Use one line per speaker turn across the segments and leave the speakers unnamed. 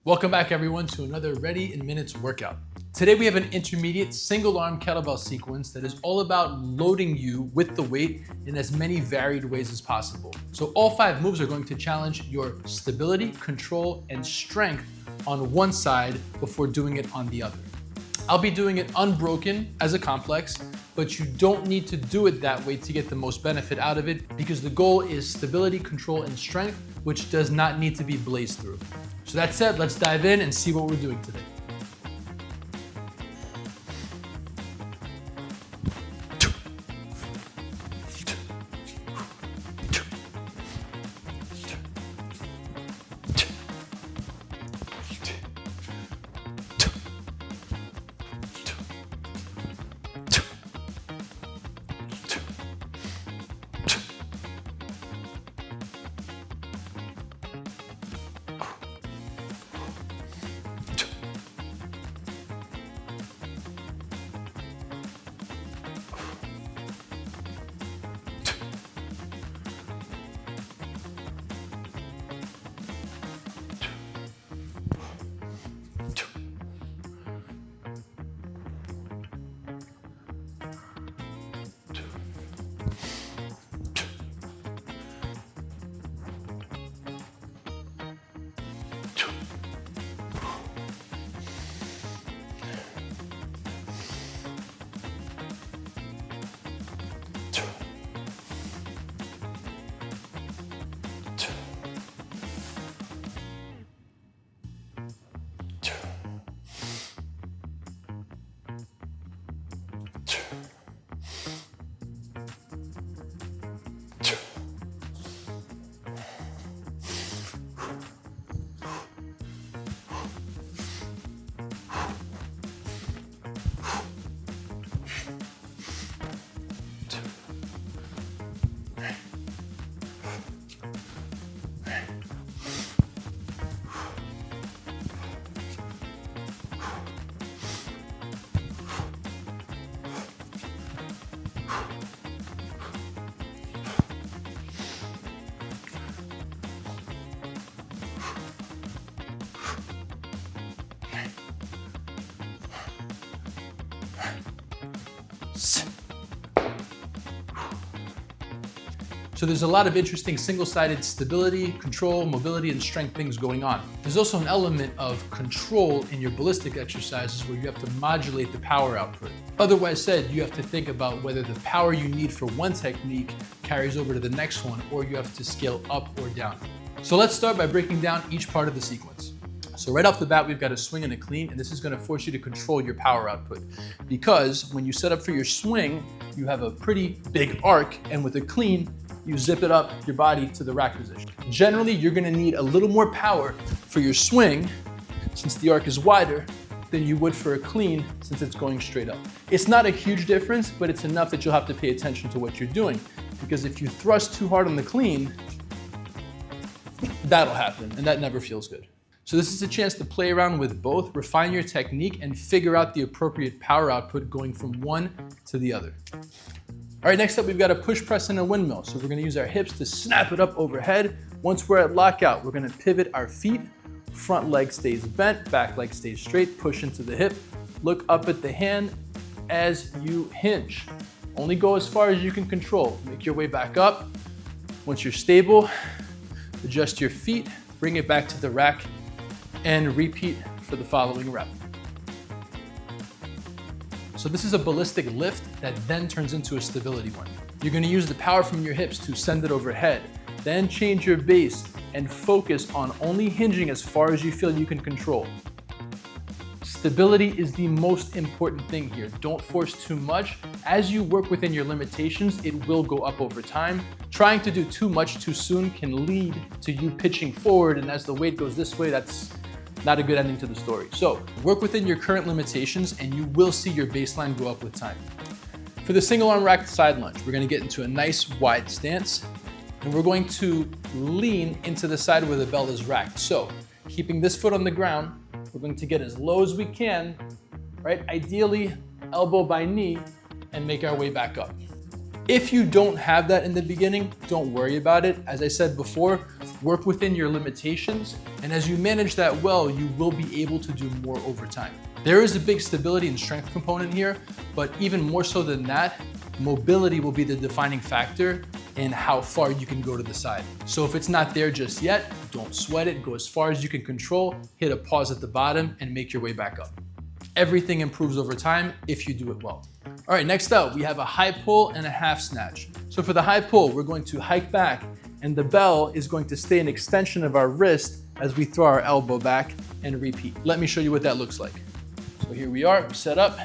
Welcome back everyone to another Ready in Minutes workout. Today we have an intermediate single arm kettlebell sequence that is all about loading you with the weight in as many varied ways as possible. So all 5 moves are going to challenge your stability, control, and strength on one side before doing it on the other. I'll be doing it unbroken as a complex, but you don't need to do it that way to get the most benefit out of it because the goal is stability, control, and strength, which does not need to be blazed through. So that said, let's dive in and see what we're doing today. So there's a lot of interesting single-sided stability, control, mobility, and strength things going on. There's also an element of control in your ballistic exercises where you have to modulate the power output. Otherwise said, you have to think about whether the power you need for one technique carries over to the next one, or you have to scale up or down. So let's start by breaking down each part of the sequence. So right off the bat, we've got a swing and a clean, and this is going to force you to control your power output. Because when you set up for your swing, you have a pretty big arc, and with a clean, you zip it up your body to the rack position. Generally, you're gonna need a little more power for your swing, since the arc is wider, than you would for a clean, since it's going straight up. It's not a huge difference, but it's enough that you'll have to pay attention to what you're doing. Because if you thrust too hard on the clean, that'll happen, and that never feels good. So this is a chance to play around with both, refine your technique, and figure out the appropriate power output going from one to the other. All right, next up, we've got a push press and a windmill. So we're gonna use our hips to snap it up overhead. Once we're at lockout, we're gonna pivot our feet. Front leg stays bent, back leg stays straight, push into the hip. Look up at the hand as you hinge. Only go as far as you can control. Make your way back up. Once you're stable, adjust your feet, bring it back to the rack, and repeat for the following rep. So this is a ballistic lift that then turns into a stability one. You're gonna use the power from your hips to send it overhead, then change your base and focus on only hinging as far as you feel you can control. Stability is the most important thing here. Don't force too much. As you work within your limitations, it will go up over time. Trying to do too much too soon can lead to you pitching forward, and as the weight goes this way, that's not a good ending to the story. So work within your current limitations and you will see your baseline go up with time. For the single arm racked side lunge, we're gonna get into a nice wide stance and we're going to lean into the side where the bell is racked. So keeping this foot on the ground, we're going to get as low as we can, right? Ideally elbow by knee, and make our way back up. If you don't have that in the beginning, don't worry about it. As I said before, work within your limitations. And as you manage that well, you will be able to do more over time. There is a big stability and strength component here, but even more so than that, mobility will be the defining factor in how far you can go to the side. So if it's not there just yet, don't sweat it. Go as far as you can control, hit a pause at the bottom, and make your way back up. Everything improves over time if you do it well. All right, next up, we have a high pull and a half snatch. So for the high pull, we're going to hike back, and the bell is going to stay an extension of our wrist as we throw our elbow back and repeat. Let me show you what that looks like. So here we are, set up,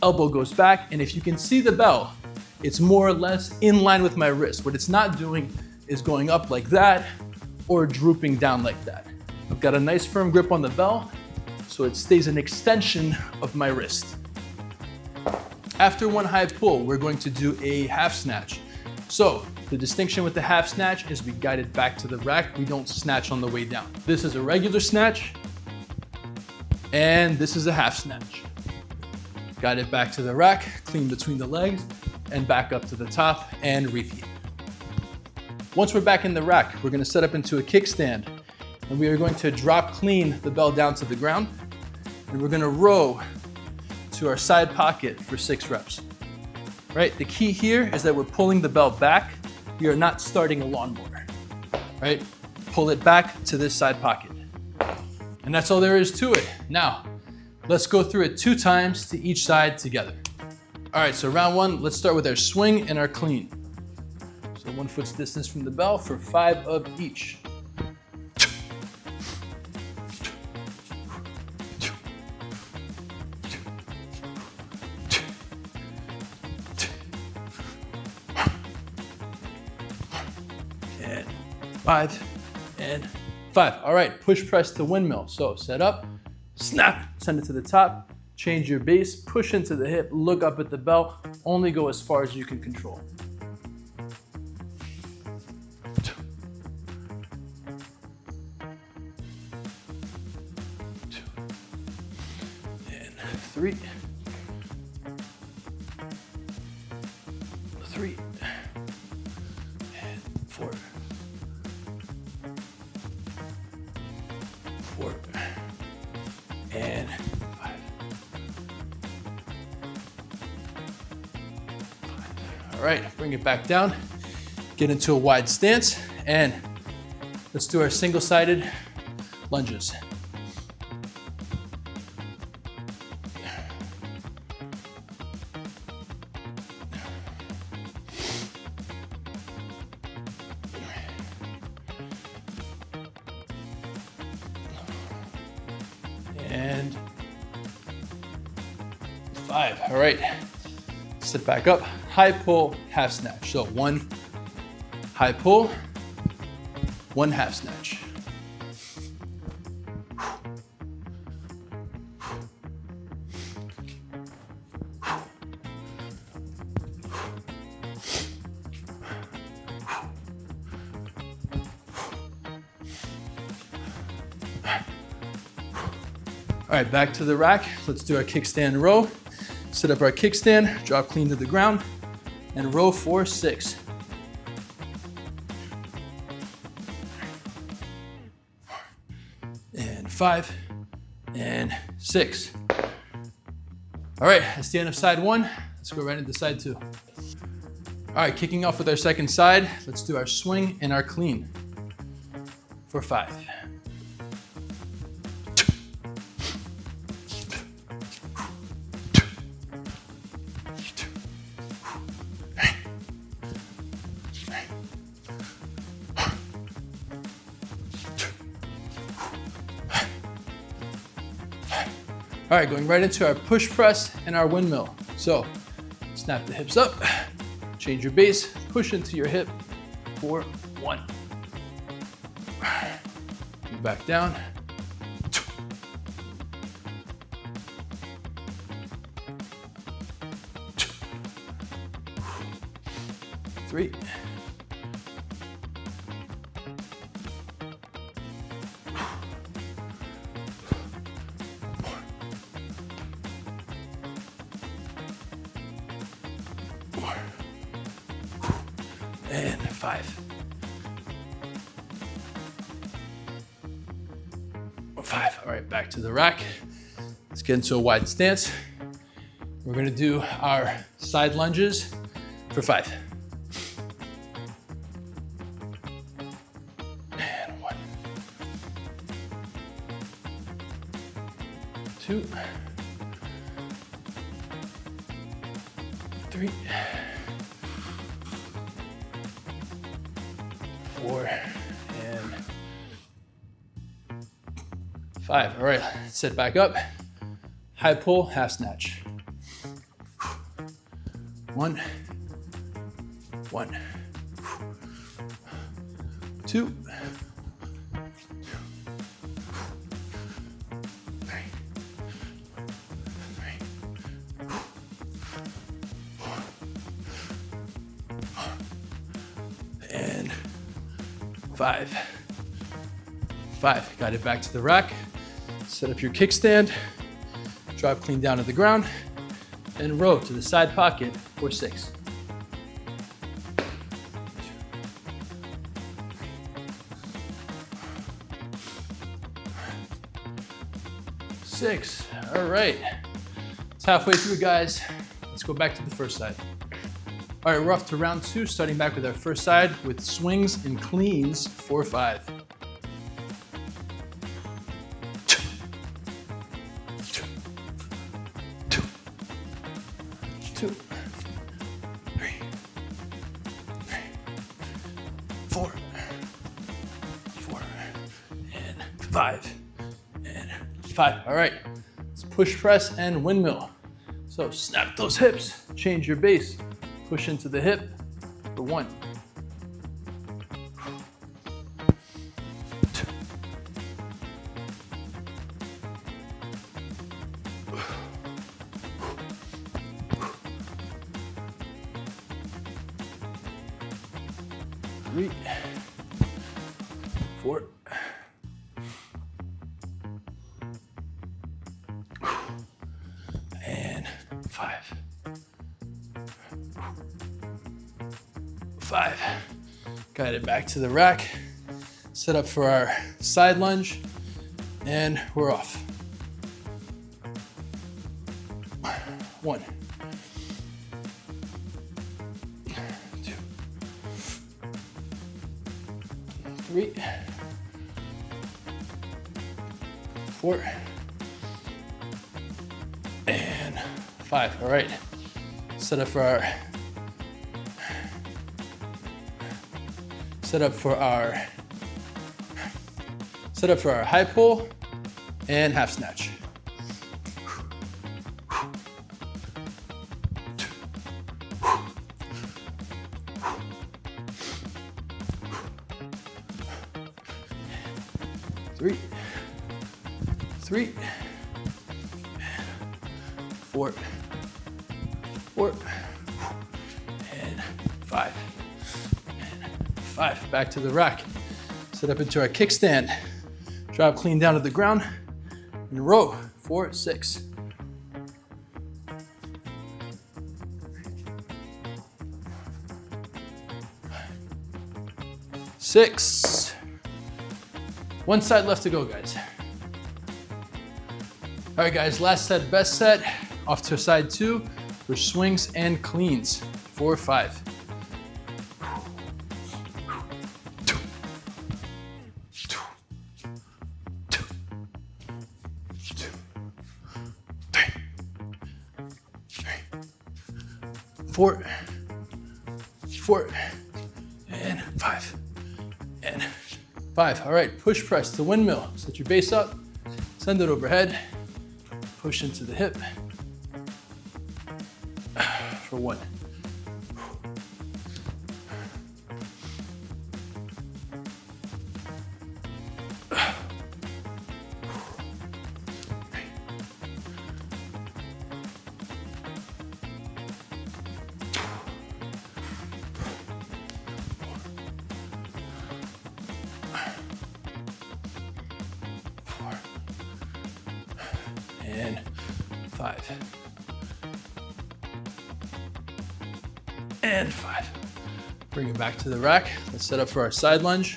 elbow goes back, and if you can see the bell, it's more or less in line with my wrist. What it's not doing is going up like that or drooping down like that. I've got a nice firm grip on the bell, so it stays an extension of my wrist. After one high pull, we're going to do a half snatch. So the distinction with the half snatch is we guide it back to the rack. We don't snatch on the way down. This is a regular snatch, and this is a half snatch. Guide it back to the rack, clean between the legs, and back up to the top and repeat. Once we're back in the rack, we're gonna set up into a kickstand, and we are going to drop clean the bell down to the ground, and we're gonna row to our side pocket for 6 reps. Right, the key here is that we're pulling the bell back. We are not starting a lawnmower, right? Pull it back to this side pocket. And that's all there is to it. Now, let's go through it 2 times to each side together. All right, so round 1, let's start with our swing and our clean. So 1 foot's distance from the bell for 5 of each. And 5 and 5. All right, push press to windmill. So set up, snap, send it to the top, change your base, push into the hip, look up at the bell, only go as far as you can control. And 3. 3. And 4. 4. And 5. All right, bring it back down, get into a wide stance, and let's do our single-sided lunges. And 5. All right, sit back up, high pull, half snatch. So 1 high pull, 1 half snatch. All right, back to the rack. Let's do our kickstand row. Set up our kickstand, drop clean to the ground, and row for 6. And 5, and 6. All right, that's the end of side 1. Let's go right into side 2. All right, kicking off with our second side, let's do our swing and our clean for 5. All right, going right into our push press and our windmill. So snap the hips up, change your base, push into your hip for 1. Move back down. 3. 4. and 5. 5. All right, back to the rack. Let's get into a wide stance. We're gonna do our side lunges for 5. And 1. 2. 3. 4. And 5. All right, sit back up. High pull, half snatch. 1, 1, 2, 3, 4, and 5. 5. Got it back to the rack. Set up your kickstand. Drop clean down to the ground. And row to the side pocket for 6. 6. All right. It's halfway through, guys. Let's go back to the first side. All right, we're off to round 2, starting back with our first side with swings and cleans for 5. 2, 3, 4, 4, and 5, and 5. All right, let's push press and windmill. So snap those hips, change your base, push into the hip for 1. 2. 3, 4, and 5. 5. Got it back to the rack. Set up for our side lunge, and we're off. 1, 2, 3, 4, and 5. All right. Set up for our high pull and half snatch. 3, 4, 4, and 5. And 5. Back to the rack. Set up into our kickstand. Drop clean down to the ground and row for 6. 6. One side left to go, guys. All right, guys, last set, best set. Off to side 2 for swings and cleans. 4, 5. 4, 4, and 5, and 5. All right, push press to windmill. Set your base up, send it overhead, push into the hip for 1. 5, and 5. Bring it back to the rack. Let's set up for our side lunge.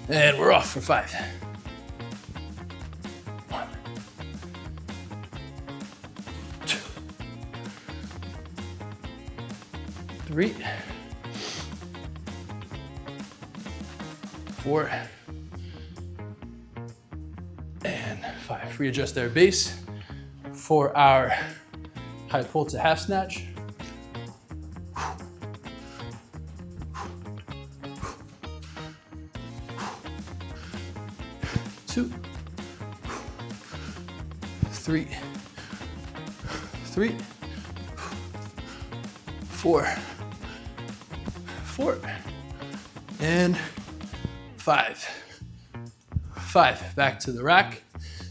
And we're off for 5. 1, 2, 3, 4, and 5. Readjust our base for our high pull to half snatch. 2, 3, 4, and 5. 5. Back to the rack.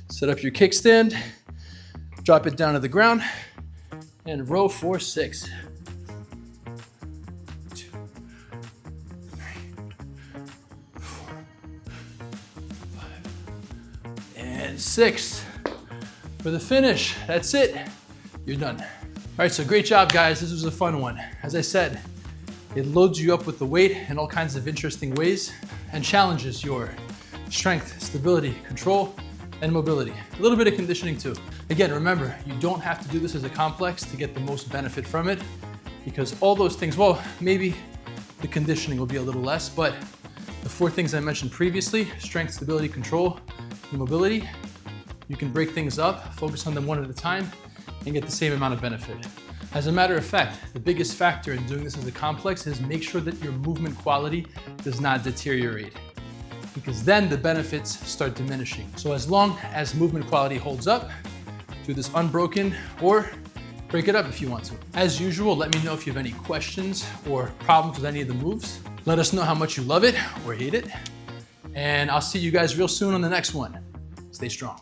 Set up your kickstand. Drop it down to the ground and row for 6. 2, 3, 4, 5, and 6. For the finish, that's it. You're done. All right, so great job, guys. This was a fun one. As I said, it loads you up with the weight in all kinds of interesting ways and challenges your strength, stability, control, and mobility. A little bit of conditioning too. Again, remember, you don't have to do this as a complex to get the most benefit from it, because all those things, well, maybe the conditioning will be a little less, but the 4 things I mentioned previously, strength, stability, control, and mobility, you can break things up, focus on them one at a time, and get the same amount of benefit. As a matter of fact, the biggest factor in doing this as a complex is make sure that your movement quality does not deteriorate, because then the benefits start diminishing. So as long as movement quality holds up, do this unbroken or break it up if you want to. As usual, let me know if you have any questions or problems with any of the moves. Let us know how much you love it or hate it. And I'll see you guys real soon on the next one. Stay strong.